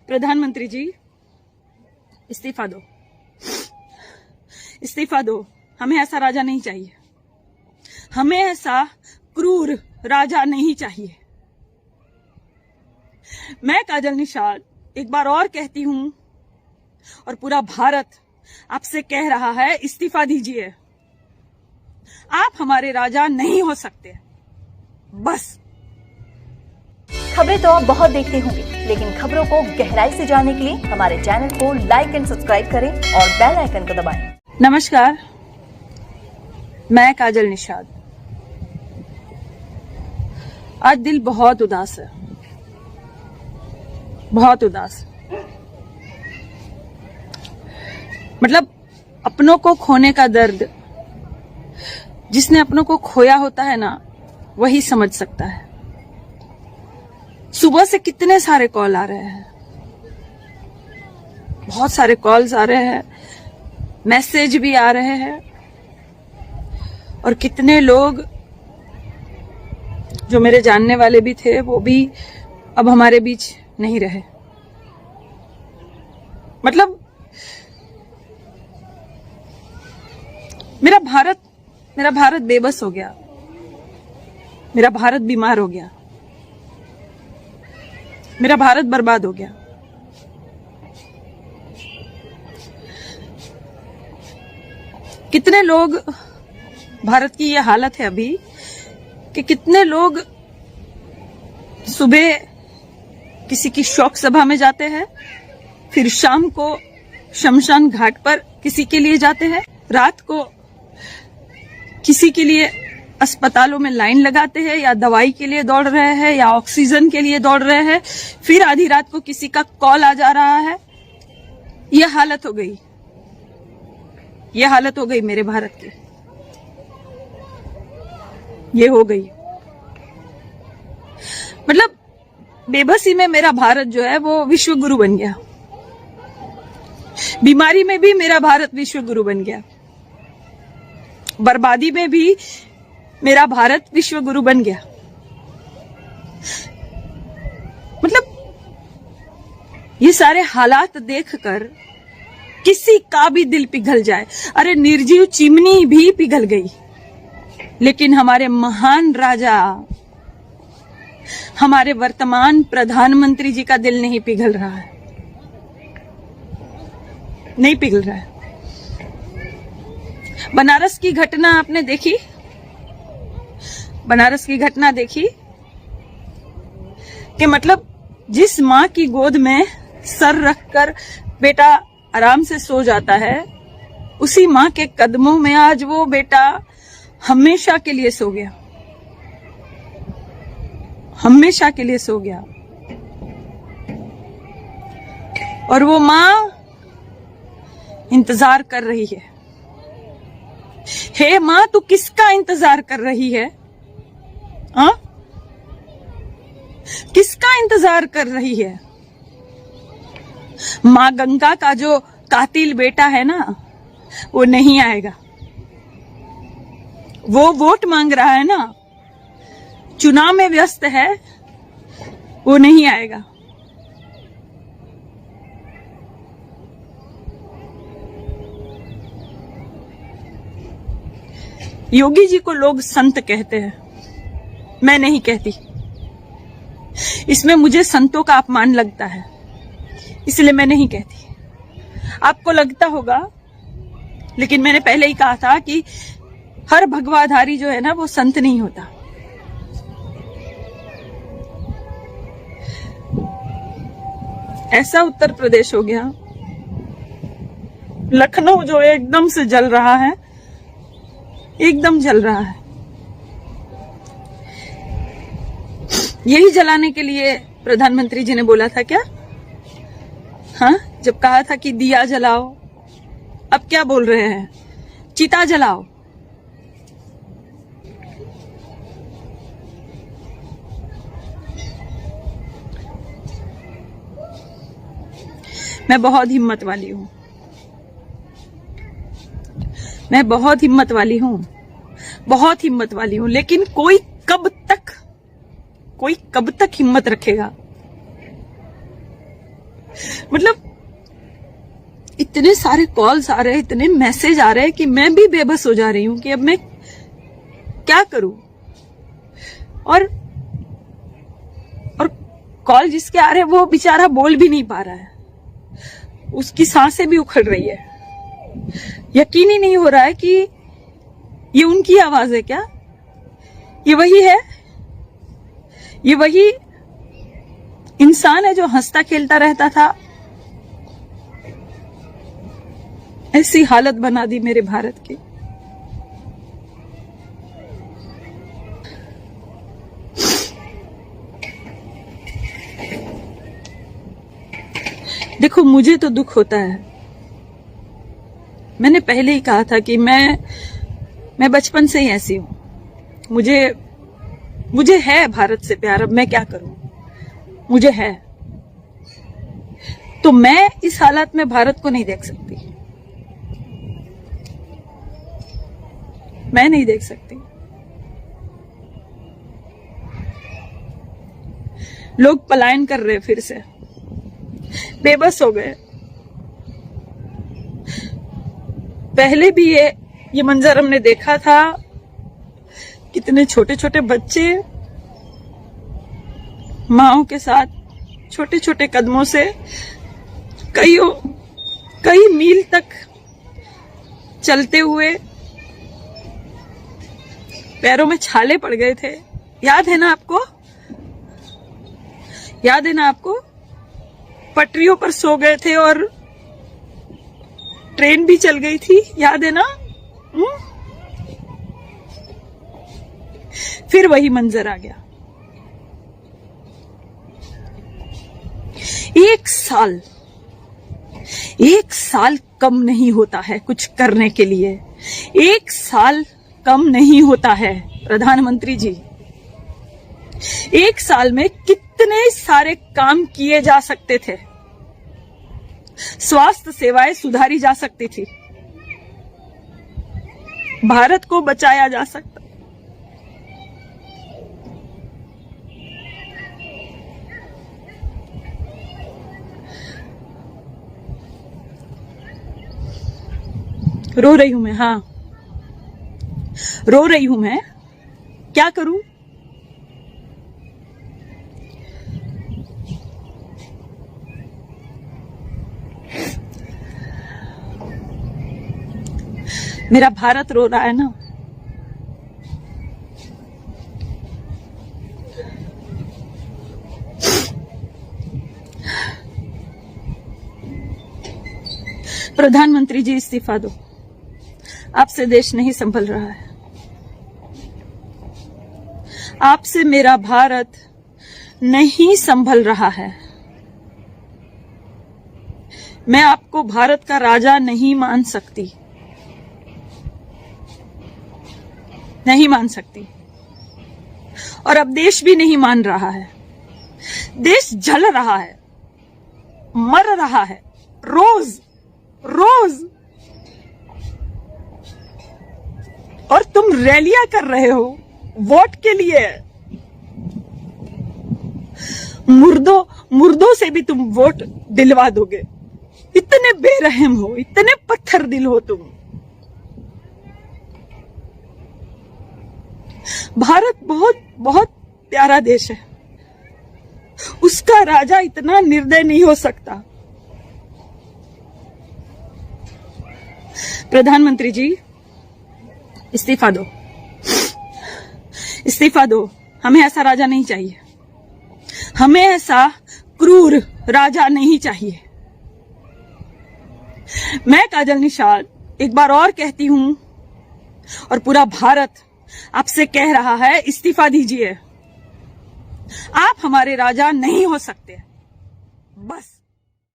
प्रधानमंत्री जी, इस्तीफा दो, इस्तीफा दो। हमें ऐसा राजा नहीं चाहिए, हमें ऐसा क्रूर राजा नहीं चाहिए। मैं काजल निषाद एक बार और कहती हूं और पूरा भारत आपसे कह रहा है, इस्तीफा दीजिए। आप हमारे राजा नहीं हो सकते, बस। खबरें तो आप बहुत देखते होंगे, लेकिन खबरों को गहराई से जानने के लिए हमारे चैनल को लाइक एंड सब्सक्राइब करें और बेल आइकन को दबाएं। नमस्कार, मैं काजल निषाद। आज दिल बहुत उदास है, बहुत उदास। मतलब अपनों को खोने का दर्द जिसने अपनों को खोया होता है ना, वही समझ सकता है। सुबह से कितने सारे कॉल आ रहे हैं, बहुत सारे कॉल्स आ रहे हैं, मैसेज भी आ रहे हैं, और कितने लोग जो मेरे जानने वाले भी थे वो भी अब हमारे बीच नहीं रहे। मतलब मेरा भारत बेबस हो गया, मेरा भारत बीमार हो गया, मेरा भारत बर्बाद हो गया। कितने लोग, भारत की ये हालत है अभी कि कितने लोग सुबह किसी की शोक सभा में जाते हैं, फिर शाम को शमशान घाट पर किसी के लिए जाते हैं, रात को किसी के लिए अस्पतालों में लाइन लगाते हैं, या दवाई के लिए दौड़ रहे हैं, या ऑक्सीजन के लिए दौड़ रहे हैं, फिर आधी रात को किसी का कॉल आ जा रहा है। यह हालत हो गई, यह हालत हो गई मेरे भारत की, ये हो गई। मतलब बेबसी में मेरा भारत जो है वो विश्व गुरु बन गया, बीमारी में भी मेरा भारत विश्व गुरु बन गया, बर्बादी में भी मेरा भारत विश्व गुरु बन गया। मतलब ये सारे हालात देखकर किसी का भी दिल पिघल जाए। अरे निर्जीव चिमनी भी पिघल गई, लेकिन हमारे महान राजा, हमारे वर्तमान प्रधानमंत्री जी का दिल नहीं पिघल रहा है, नहीं पिघल रहा है। बनारस की घटना आपने देखी, बनारस की घटना देखी कि मतलब जिस माँ की गोद में सर रखकर बेटा आराम से सो जाता है, उसी माँ के कदमों में आज वो बेटा हमेशा के लिए सो गया, हमेशा के लिए सो गया। और वो माँ इंतजार कर रही है। हे माँ, तू किसका इंतजार कर रही है? हाँ, किसका इंतजार कर रही है? माँ गंगा का जो कातिल बेटा है ना, वो नहीं आएगा। वो वोट मांग रहा है ना, चुनाव में व्यस्त है, वो नहीं आएगा। योगी जी को लोग संत कहते हैं, मैं नहीं कहती। इसमें मुझे संतों का अपमान लगता है, इसलिए मैं नहीं कहती। आपको लगता होगा, लेकिन मैंने पहले ही कहा था कि हर भगवाधारी जो है ना, वो संत नहीं होता। ऐसा उत्तर प्रदेश हो गया, लखनऊ जो एकदम से जल रहा है, एकदम जल रहा है। यही जलाने के लिए प्रधानमंत्री जी ने बोला था क्या? हाँ, जब कहा था कि दिया जलाओ, अब क्या बोल रहे हैं? चिता जलाओ। मैं बहुत हिम्मत वाली हूं, मैं बहुत हिम्मत वाली हूं, बहुत हिम्मत वाली हूं, लेकिन कोई कब तक हिम्मत रखेगा? मतलब इतने सारे कॉल्स आ रहे हैं, इतने मैसेज आ रहे हैं कि मैं भी बेबस हो जा रही हूं कि अब मैं क्या करूं। और कॉल जिसके आ रहे हैं वो बेचारा बोल भी नहीं पा रहा है, उसकी सांसें भी उखड़ रही है। यकीन ही नहीं हो रहा है कि ये उनकी आवाज है क्या, ये वही है, ये वही इंसान है जो हंसता खेलता रहता था। ऐसी हालत बना दी मेरे भारत की। देखो, मुझे तो दुख होता है। मैंने पहले ही कहा था कि मैं बचपन से ही ऐसी हूं। मुझे है भारत से प्यार। अब मैं क्या करूं, मुझे है। तो मैं इस हालत में भारत को नहीं देख सकती, मैं नहीं देख सकती। लोग पलायन कर रहे, फिर से बेबस हो गए। पहले भी ये मंजर हमने देखा था, कितने छोटे छोटे बच्चे माओं के साथ छोटे छोटे कदमों से कई मील तक चलते हुए पैरों में छाले पड़ गए थे। याद है ना आपको, याद है ना आपको? पटरियों पर सो गए थे और ट्रेन भी चल गई थी, याद है ना? फिर वही मंजर आ गया। एक साल कम नहीं होता है कुछ करने के लिए। एक साल कम नहीं होता है प्रधानमंत्री जी। एक साल में कितने सारे काम किए जा सकते थे। स्वास्थ्य सेवाएं सुधारी जा सकती थी, भारत को बचाया जा सकता। रो रही हूं मैं, हाँ रो रही हूं मैं। क्या करूं? मेरा भारत रो रहा है ना। प्रधानमंत्री जी, इस्तीफा दो। आपसे देश नहीं संभल रहा है। आपसे मेरा भारत नहीं संभल रहा है। मैं आपको भारत का राजा नहीं मान सकती, नहीं मान सकती। और अब देश भी नहीं मान रहा है। देश जल रहा है, मर रहा है, रोज रोज। और तुम रैलियां कर रहे हो वोट के लिए। मुर्दों से भी तुम वोट दिलवा दोगे। इतने बेरहम हो, इतने पत्थर दिल हो तुम। भारत बहुत बहुत प्यारा देश है, उसका राजा इतना निर्दय नहीं हो सकता। प्रधानमंत्री जी, इस्तीफा दो, इस्तीफा दो। हमें ऐसा राजा नहीं चाहिए, हमें ऐसा क्रूर राजा नहीं चाहिए। मैं काजल निषाद एक बार और कहती हूं, और पूरा भारत आपसे कह रहा है, इस्तीफा दीजिए। आप हमारे राजा नहीं हो सकते, बस।